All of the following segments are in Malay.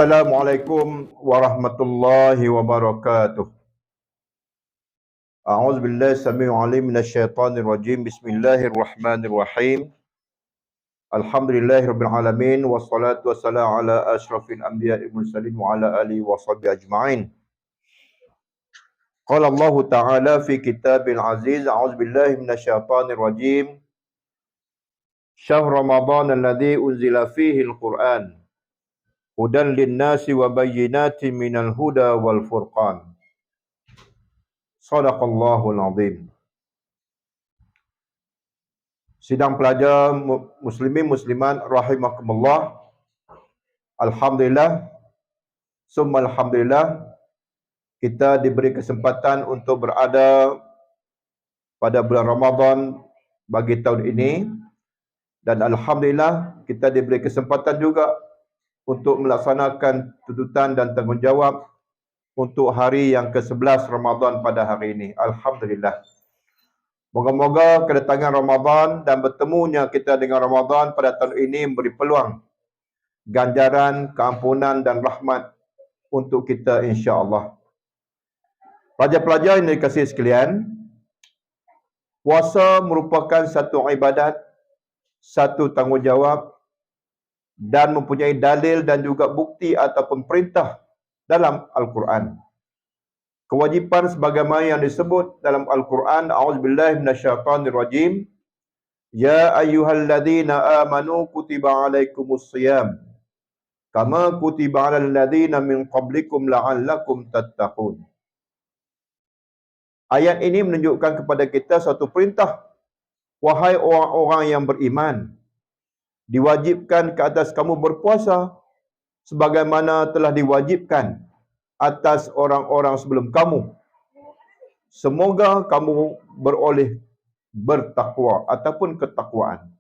Assalamualaikum warahmatullahi wabarakatuh. A'udzu billahi samii'il 'aliim minasyaitonir rajiim. Bismillahirrahmanirrahim. Alhamdulillahirabbil alamin wassalatu wassalamu ala asyrafil anbiya'i mursalin wa ala alihi washabihi ajma'in. Qala Allah Ta'ala fi kitabil aziz. A'udzu billahi minasyaitonir rajiim. Syahr Ramadan alladzi unzila fihi al-Qur'an hudan lin-nasi wa bayyinatin minal huda wal furqan. Shadaqallahul azim. Sidang pelajar muslimin muslimat rahimakumullah. Alhamdulillah, summa alhamdulillah, kita diberi kesempatan untuk berada pada bulan Ramadan bagi tahun ini, dan alhamdulillah kita diberi kesempatan juga untuk melaksanakan tuntutan dan tanggungjawab untuk hari yang ke-11 Ramadan pada hari ini. Alhamdulillah. Moga-moga kedatangan Ramadan dan bertemunya kita dengan Ramadan pada tahun ini memberi peluang ganjaran, keampunan dan rahmat untuk kita insya-Allah. Pelajar-pelajar yang dikasihi sekalian, puasa merupakan satu ibadat, satu tanggungjawab dan mempunyai dalil dan juga bukti ataupun perintah dalam Al-Quran. Kewajipan sebagaimana yang disebut dalam Al-Quran, a'udzubillahi minasyaitonir rajim, ya ayyuhalladzina amanu kutiba alaikumus shiyam kama kutiba alal ladzina min qablikum la'allakum tattaqun. Ayat ini menunjukkan kepada kita satu perintah. Wahai orang-orang yang beriman, diwajibkan ke atas kamu berpuasa sebagaimana telah diwajibkan atas orang-orang sebelum kamu. Semoga kamu beroleh bertakwa ataupun ketakwaan.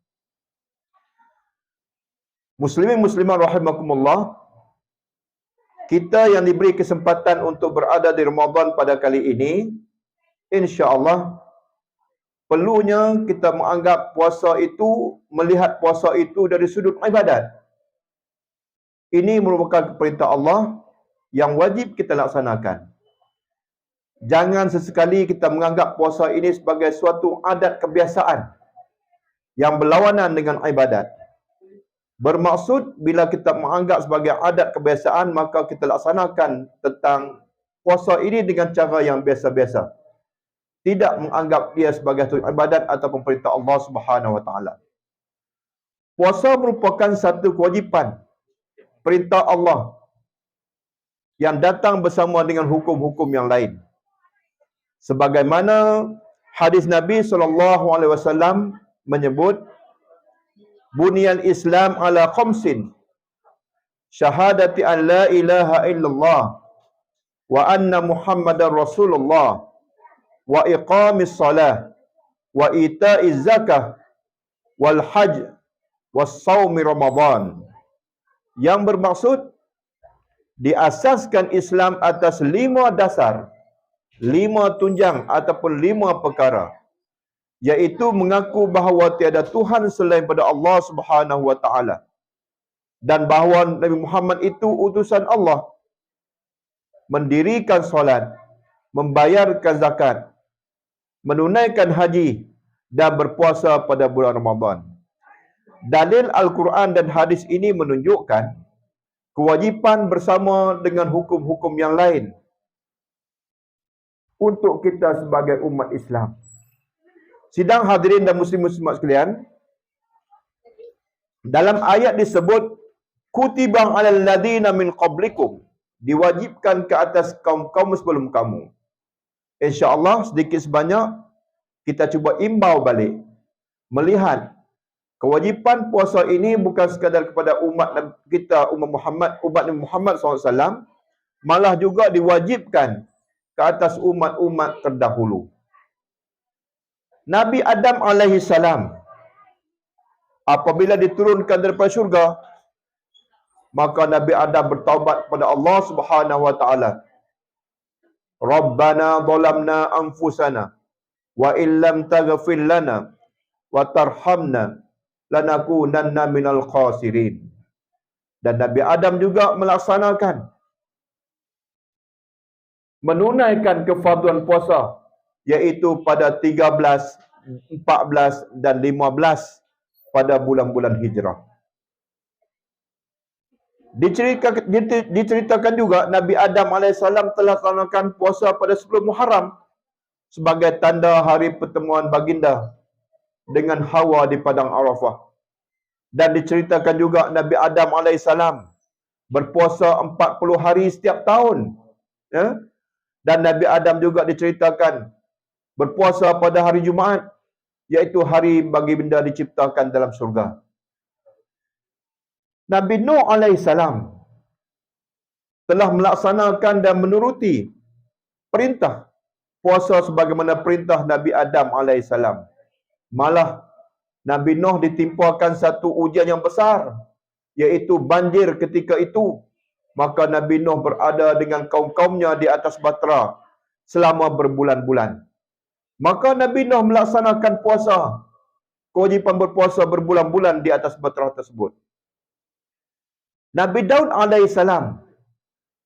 Muslimin muslimat rahimakumullah, kita yang diberi kesempatan untuk berada di Ramadan pada kali ini, insya-Allah perlunya kita menganggap puasa itu, melihat puasa itu dari sudut ibadat. Ini merupakan perintah Allah yang wajib kita laksanakan. Jangan sesekali kita menganggap puasa ini sebagai suatu adat kebiasaan yang berlawanan dengan ibadat. Bermaksud bila kita menganggap sebagai adat kebiasaan, maka kita laksanakan tentang puasa ini dengan cara yang biasa-biasa. Tidak menganggap dia sebagai satu ibadat ataupun perintah Allah Subhanahu Wa Taala. Puasa merupakan satu kewajipan, perintah Allah yang datang bersama dengan hukum-hukum yang lain. Sebagaimana hadis Nabi SAW menyebut, Buniyal Islam ala khamsin, syahadati an la ilaha illallah wa anna Muhammadar Rasulullah wa iqamis salah wa ita'iz zakah wal hajj was saumi Ramadan. Yang bermaksud diasaskan Islam atas 5 dasar, 5 tunjang ataupun 5 perkara, iaitu mengaku bahawa tiada Tuhan selain pada Allah Subhanahu Wa Taala dan bahawa Nabi Muhammad itu utusan Allah, mendirikan solat, membayarkan zakat, menunaikan haji dan berpuasa pada bulan Ramadan. Dalil Al-Quran dan hadis ini menunjukkan kewajipan bersama dengan hukum-hukum yang lain untuk kita sebagai umat Islam. Sidang hadirin dan muslim-muslimat sekalian, dalam ayat disebut kutiba alal ladzina min qablikum, diwajibkan ke atas kaum-kaum sebelum kamu. InsyaAllah sedikit sebanyak kita cuba imbau balik, melihat kewajipan puasa ini bukan sekadar kepada umat kita, umat Nabi Muhammad SAW, malah juga diwajibkan ke atas umat-umat terdahulu. Nabi Adam alaihissalam apabila diturunkan daripada syurga, maka Nabi Adam bertaubat kepada Allah Subhanahu Wa Taala. Rabbana zalamna anfusana wa illam taghfir lana wa tarhamna lanakunanna minal khasirin. Dan Nabi Adam juga melaksanakan, menunaikan kefarduan puasa, iaitu pada 13, 14 dan 15 pada bulan-bulan hijrah. Diceritakan juga Nabi Adam AS telah melaksanakan puasa pada 10 Muharram sebagai tanda hari pertemuan baginda dengan Hawa di padang Arafah. Dan diceritakan juga Nabi Adam AS berpuasa 40 hari setiap tahun. Ya? Dan Nabi Adam juga diceritakan berpuasa pada hari Jumaat, iaitu hari baginda diciptakan dalam surga. Nabi Nuh AS telah melaksanakan dan menuruti perintah puasa sebagaimana perintah Nabi Adam AS. Malah Nabi Nuh ditimpakan satu ujian yang besar, iaitu banjir ketika itu. Maka Nabi Nuh berada dengan kaum-kaumnya di atas batra selama berbulan-bulan. Maka Nabi Nuh melaksanakan puasa, kewajipan berpuasa berbulan-bulan di atas batra tersebut. Nabi Daud AS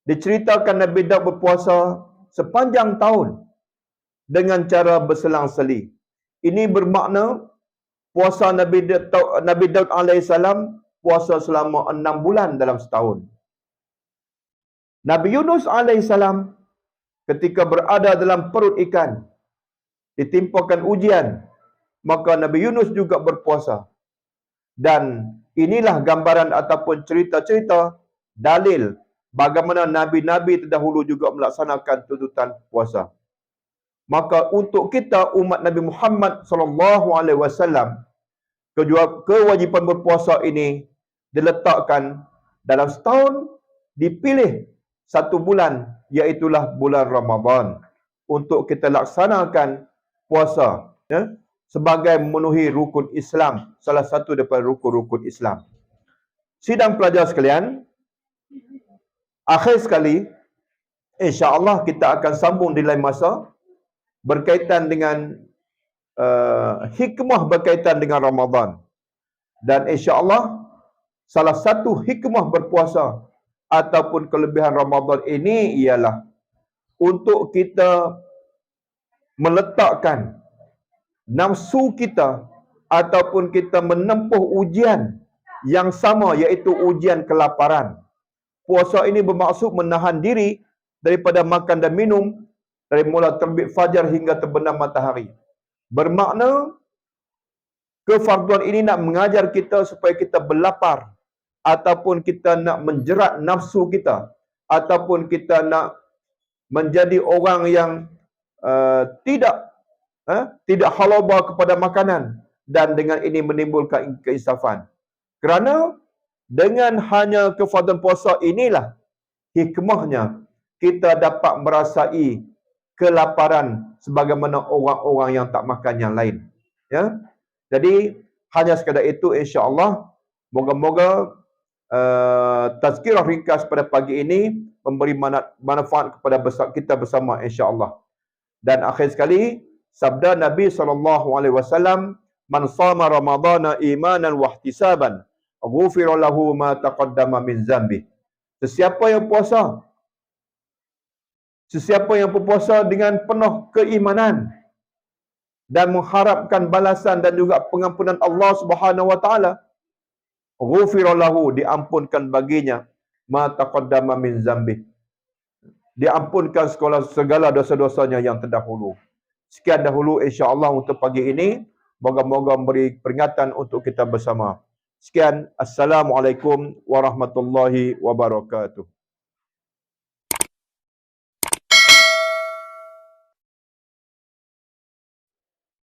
diceritakan Nabi Daud berpuasa sepanjang tahun dengan cara berselang-seli. Ini bermakna puasa Nabi Daud AS puasa selama 6 bulan dalam setahun. Nabi Yunus AS ketika berada dalam perut ikan ditimpakan ujian, maka Nabi Yunus juga berpuasa. Dan inilah gambaran ataupun cerita-cerita dalil bagaimana nabi-nabi terdahulu juga melaksanakan tuntutan puasa. Maka untuk kita umat Nabi Muhammad SAW, kewajipan berpuasa ini diletakkan dalam setahun, dipilih satu bulan, iaitulah bulan Ramadan, untuk kita laksanakan puasa, ya, sebagai memenuhi rukun Islam, salah satu daripada rukun-rukun Islam. Sidang pelajar sekalian, akhir sekali, insya-Allah kita akan sambung di lain masa berkaitan dengan hikmah berkaitan dengan Ramadan. Dan insya-Allah salah satu hikmah berpuasa ataupun kelebihan Ramadan ini ialah untuk kita meletakkan nafsu kita ataupun kita menempuh ujian yang sama, iaitu ujian kelaparan. Puasa ini bermaksud menahan diri daripada makan dan minum dari mula terbit fajar hingga terbenam matahari. Bermakna kefarduan ini nak mengajar kita supaya kita berlapar, ataupun kita nak menjerat nafsu kita, ataupun kita nak menjadi orang yang tidak halaba kepada makanan, dan dengan ini menimbulkan keinsafan. Kerana dengan hanya kefarduan puasa inilah hikmahnya kita dapat merasai kelaparan sebagaimana orang-orang yang tak makan yang lain. Ya, jadi hanya sekadar itu, insya-Allah. Moga-moga tazkirah ringkas pada pagi ini memberi manfaat kepada kita bersama, insya-Allah. Dan akhir sekali, sabda Nabi SAW, "Man shama Ramadhana imanan wa ihtisaban, ghufira lahu ma taqaddama min zambi." Sesiapa yang berpuasa dengan penuh keimanan dan mengharapkan balasan dan juga pengampunan Allah Subhanahu wa taala, ghufira lahu, diampunkan baginya ma taqaddama min zambi, diampunkan segala dosa-dosanya yang terdahulu. Sekian dahulu insya-Allah untuk pagi ini. Moga-moga memberi peringatan untuk kita bersama. Sekian, Assalamualaikum warahmatullahi wabarakatuh.